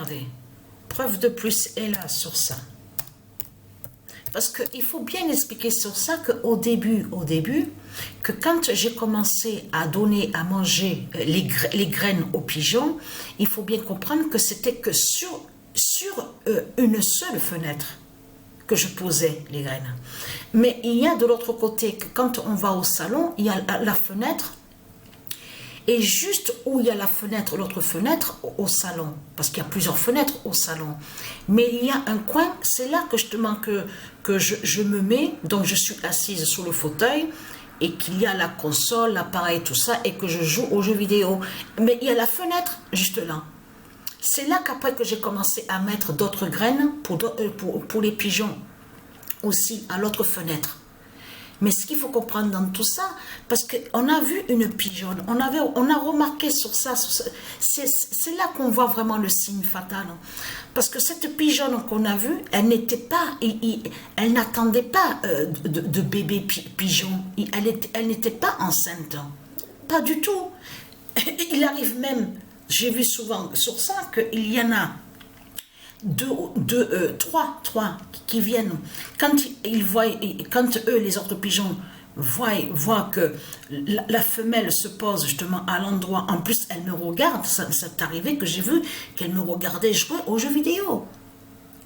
regardez, preuve de plus est là sur ça. Parce qu'il faut bien expliquer sur ça qu'au début, que quand j'ai commencé à donner à manger les graines aux pigeons, il faut bien comprendre que c'était que sur une seule fenêtre que je posais les graines. Mais il y a de l'autre côté que quand on va au salon, il y a la fenêtre. Et juste où il y a la fenêtre, l'autre fenêtre, au salon, parce qu'il y a plusieurs fenêtres au salon, mais il y a un coin, c'est là que justement que je me mets, donc je suis assise sur le fauteuil, et qu'il y a la console, l'appareil, tout ça, et que je joue aux jeux vidéo. Mais il y a la fenêtre, juste là. C'est là qu'après que j'ai commencé à mettre d'autres graines pour les pigeons, aussi, à l'autre fenêtre. Mais ce qu'il faut comprendre dans tout ça, parce qu'on a vu une pigeonne, on a remarqué sur ça, c'est là qu'on voit vraiment le signe fatal. Parce que cette pigeonne qu'on a vue, elle n'était pas, elle n'attendait pas de bébé pigeon, elle n'était pas enceinte, pas du tout. Il arrive même, j'ai vu souvent sur ça, qu'il y en a trois qui viennent, quand eux, les autres pigeons, voient que la femelle se pose justement à l'endroit, en plus elle me regarde, ça c'est arrivé que j'ai vu qu'elle me regardait jouer aux jeux vidéo.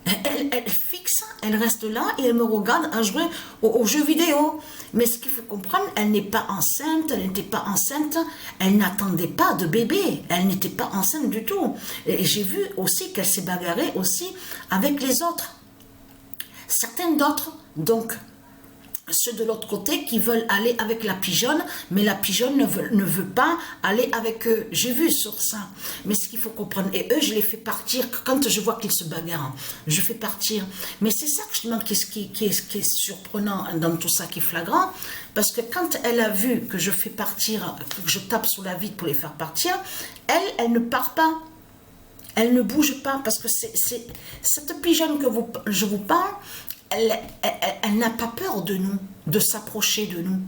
Elle fixe, elle reste là et elle me regarde à jouer aux jeux vidéo. Mais ce qu'il faut comprendre, elle n'est pas enceinte, elle n'était pas enceinte, elle n'attendait pas de bébé, elle n'était pas enceinte du tout. Et j'ai vu aussi qu'elle s'est bagarrée aussi avec les autres. Certains d'autres, donc ceux de l'autre côté qui veulent aller avec la pigeonne, mais la pigeonne ne veut pas aller avec eux. J'ai vu sur ça. Mais ce qu'il faut comprendre, et eux, je les fais partir, quand je vois qu'ils se bagarrent, je fais partir. Mais c'est ça justement qui est surprenant dans tout ça, qui est flagrant, parce que quand elle a vu que je fais partir, que je tape sur la vitre pour les faire partir, elle ne part pas. Elle ne bouge pas, parce que c'est cette pigeonne que je vous parle, elle n'a pas peur de nous, de s'approcher de nous.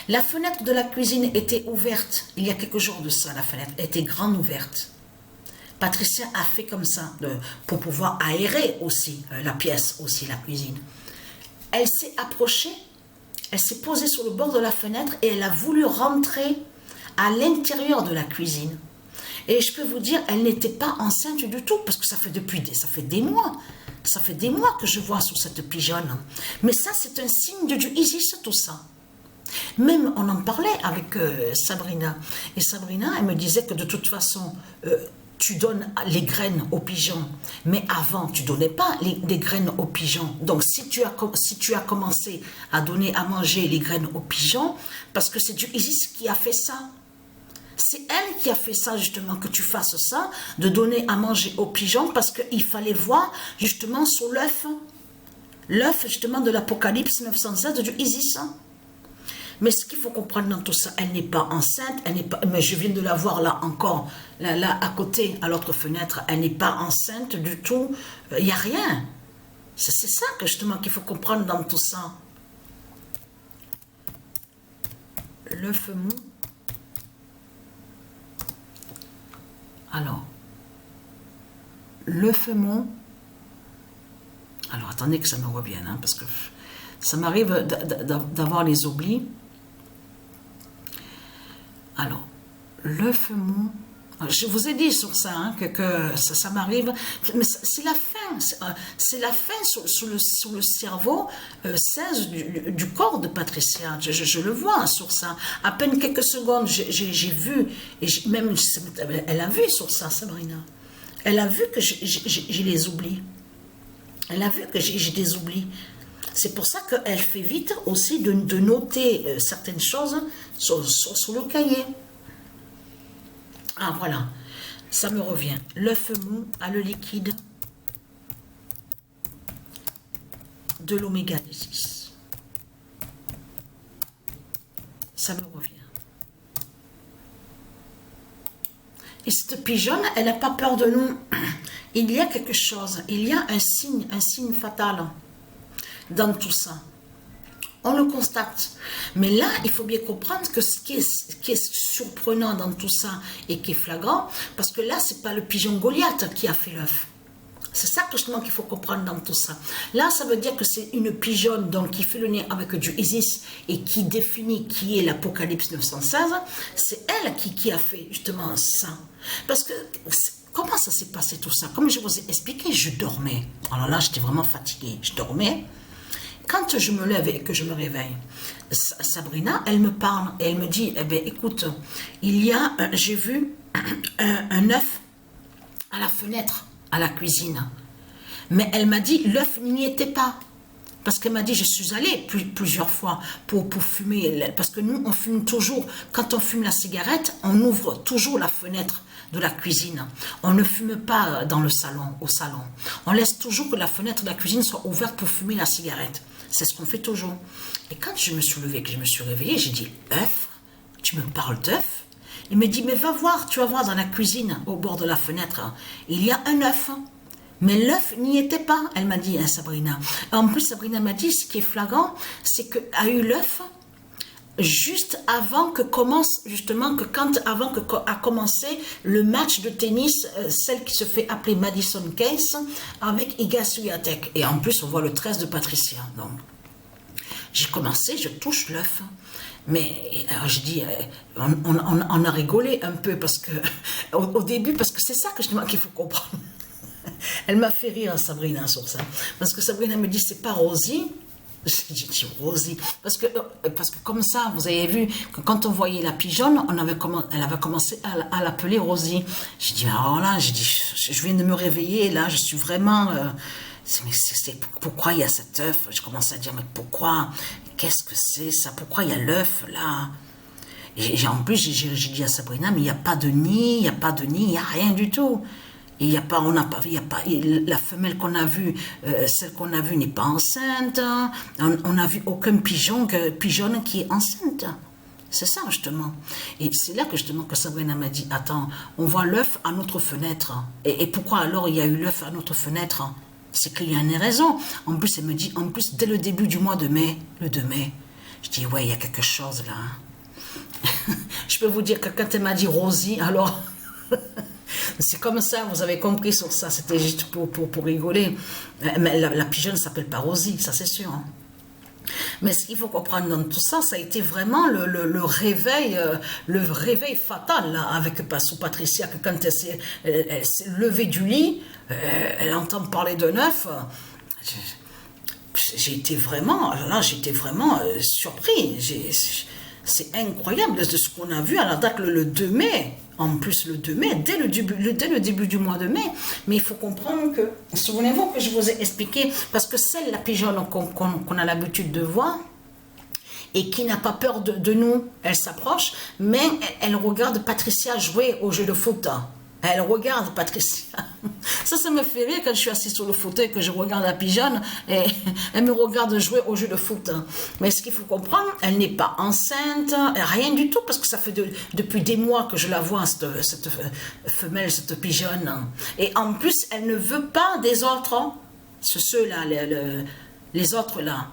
La fenêtre de la cuisine était ouverte, il y a quelques jours de ça, la fenêtre était grande ouverte. Patricia a fait comme ça, pour pouvoir aérer aussi la pièce, aussi la cuisine. Elle s'est approchée, elle s'est posée sur le bord de la fenêtre et elle a voulu rentrer à l'intérieur de la cuisine. Et je peux vous dire, elle n'était pas enceinte du tout, parce que ça fait des mois. Ça fait des mois que je vois sur cette pigeonne. Mais ça, c'est un signe de Dieu Isis, tout ça. Même, on en parlait avec Sabrina. Et Sabrina, elle me disait que de toute façon, tu donnes les graines aux pigeons. Mais avant, tu ne donnais pas les graines aux pigeons. Donc, si tu as commencé à donner à manger les graines aux pigeons, parce que c'est Dieu Isis qui a fait ça. C'est elle qui a fait ça, justement, que tu fasses ça, de donner à manger aux pigeons, parce qu'il fallait voir, justement, sur l'œuf, justement, de l'Apocalypse 916 de Isis. Mais ce qu'il faut comprendre dans tout ça, elle n'est pas enceinte, mais je viens de la voir là encore, là à côté, à l'autre fenêtre, elle n'est pas enceinte du tout, il n'y a rien. C'est ça, que justement, qu'il faut comprendre dans tout ça. L'œuf mou. Alors, l'œuf mou. Alors, attendez que ça me revienne, hein, parce que ça m'arrive d'avoir les oublis. Alors, l'œuf mou. Je vous ai dit sur ça, hein, que ça m'arrive. Mais c'est la fin. C'est la fin sur le cerveau 16 du corps de Patricia. Je le vois sur ça. À peine quelques secondes, j'ai vu. Et même, elle a vu sur ça, Sabrina. Elle a vu que j'ai les oublis. Elle a vu que j'ai des oublis. C'est pour ça qu'elle fait vite aussi de noter certaines choses sur le cahier. Ah, voilà, ça me revient. L'œuf mou à le liquide, de l'oméga 6. Ça me revient. Et cette pigeonne, elle n'a pas peur de nous. Il y a quelque chose, il y a un signe fatal dans tout ça. on le constate. Mais là, il faut bien comprendre que ce qui est surprenant dans tout ça et qui est flagrant, parce que là, c'est pas le pigeon Goliath qui a fait l'œuf. C'est ça justement qu'il faut comprendre dans tout ça. Là, ça veut dire que c'est une pigeonne donc, qui fait le lien avec du Isis et qui définit qui est l'Apocalypse 916. C'est elle qui a fait justement ça. Parce que, comment ça s'est passé tout ça? Comme je vous ai expliqué, je dormais. Alors là, j'étais vraiment fatiguée. Je dormais. Quand je me lève et que je me réveille, Sabrina, elle me parle et elle me dit, eh bien, écoute, j'ai vu un œuf à la fenêtre, à la cuisine. Mais elle m'a dit, l'œuf n'y était pas. Parce qu'elle m'a dit, je suis allée plusieurs fois pour fumer. Parce que nous, on fume toujours. Quand on fume la cigarette, on ouvre toujours la fenêtre de la cuisine. On ne fume pas dans le salon, au salon. On laisse toujours que la fenêtre de la cuisine soit ouverte pour fumer la cigarette. C'est ce qu'on fait toujours. Et quand je me suis levée, que je me suis réveillée, j'ai dit, œuf? Tu me parles d'œuf? Il me dit, mais va voir, tu vas voir dans la cuisine, au bord de la fenêtre, il y a un œuf. Mais l'œuf n'y était pas, elle m'a dit, hein, Sabrina. En plus, Sabrina m'a dit, ce qui est flagrant, c'est qu'a eu l'œuf juste avant que commence, justement, avant que a commencé le match de tennis, celle qui se fait appeler Madison Keys, avec Iga Swiatek. Et en plus, on voit le 13 de Patricia. Donc, j'ai commencé, je touche l'œuf. Mais alors je dis, on a rigolé un peu parce que au début, parce que c'est ça que je demande qu'il faut comprendre. Elle m'a fait rire, Sabrina, sur ça. Parce que Sabrina me dit, c'est pas Rosie. J'ai dit Rosie. Parce que comme ça, vous avez vu que quand on voyait la pigeonne, elle avait commencé à l'appeler Rosie. J'ai dit, alors là, j'ai dit, je viens de me réveiller, là, je suis vraiment... pourquoi il y a cet œuf? Je commence à dire, mais pourquoi? Qu'est-ce que c'est ça? Pourquoi il y a l'œuf là? Et en plus, j'ai dit à Sabrina, mais il n'y a pas de nid, il n'y a pas de nid, il n'y a rien du tout. Il y a pas, la femelle qu'on a vue, celle qu'on a vue n'est pas enceinte. On n'a vu aucun pigeonne qui est enceinte. C'est ça, justement. Et c'est là que justement que Sabrina m'a dit, attends, on voit l'œuf à notre fenêtre. Et pourquoi alors il y a eu l'œuf à notre fenêtre? C'est qu'il y a une raison. En plus, elle me dit, dès le début du mois de mai, le 2 mai, je dis, ouais, il y a quelque chose là. Je peux vous dire que quand elle m'a dit Rosie, alors... C'est comme ça, vous avez compris sur ça, c'était juste pour rigoler. Mais la pigeonne ne s'appelle pas Rosie, ça c'est sûr. Hein. Mais ce qu'il faut comprendre dans tout ça, ça a été vraiment le réveil fatal là, avec Patricia, que quand elle s'est levée du lit, elle entend parler d'un œuf. J'étais vraiment surpris. C'est incroyable de ce qu'on a vu à la date le 2 mai. En plus, le 2 mai, dès le début du mois de mai. Mais il faut comprendre que, souvenez-vous que je vous ai expliqué, parce que celle, la pigeonne qu'on a l'habitude de voir, et qui n'a pas peur de nous, elle s'approche, mais elle regarde Patricia jouer au jeu de foot. Elle regarde Patricia. Ça me fait rire quand je suis assise sur le fauteuil, que je regarde la pigeonne et elle me regarde jouer au jeu de foot. Mais ce qu'il faut comprendre, elle n'est pas enceinte, rien du tout, parce que ça fait depuis des mois que je la vois, cette femelle, cette pigeonne. Et en plus, elle ne veut pas des autres, ceux-là, les autres là,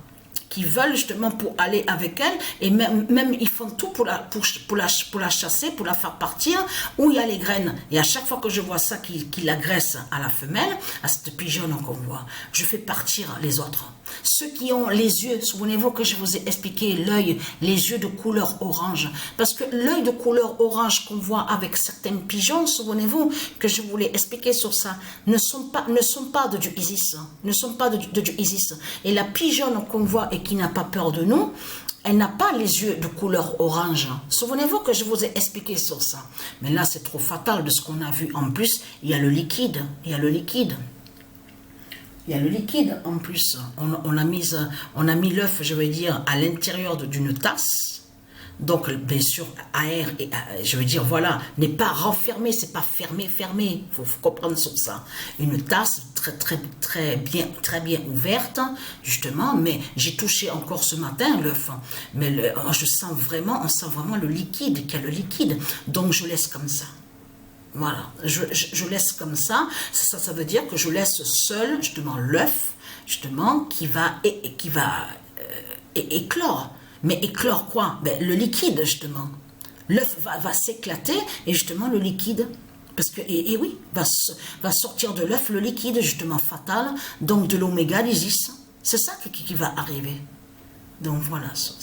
qui veulent justement pour aller avec elle, et même ils font tout pour la chasser, pour la faire partir, où il y a les graines. Et à chaque fois que je vois ça qui agresse à la femelle, à cette pigeonne qu'on voit, je fais partir les autres. Ceux qui ont les yeux, souvenez-vous que je vous ai expliqué l'œil, les yeux de couleur orange. Parce que l'œil de couleur orange qu'on voit avec certains pigeons, souvenez-vous que je vous l'ai expliqué sur ça, ne sont pas de du Isis. Ne sont pas de du Isis. Et la pigeonne qu'on voit et qui n'a pas peur de nous, elle n'a pas les yeux de couleur orange. Souvenez-vous que je vous ai expliqué sur ça. Mais là, c'est trop fatal de ce qu'on a vu. En plus, il y a le liquide. Il y a le liquide. Il y a le liquide en plus. On a mis l'œuf, je vais dire, à l'intérieur d'une tasse. Donc, bien sûr, air, et, je veux dire, voilà, n'est pas renfermé, c'est pas fermé. Il faut comprendre sur ça. Une tasse très bien ouverte, justement, mais j'ai touché encore ce matin l'œuf. Mais on sent vraiment le liquide, qu'il y a le liquide. Donc, je laisse comme ça. Voilà, je laisse comme ça. Ça veut dire que je laisse seul, justement, l'œuf, justement, qui va éclore. Mais éclore quoi? Ben, le liquide, justement. L'œuf va s'éclater et justement le liquide, parce que, et oui, va sortir de l'œuf le liquide, justement fatal, donc de l'oméga lysis. C'est ça qui va arriver. Donc voilà ça.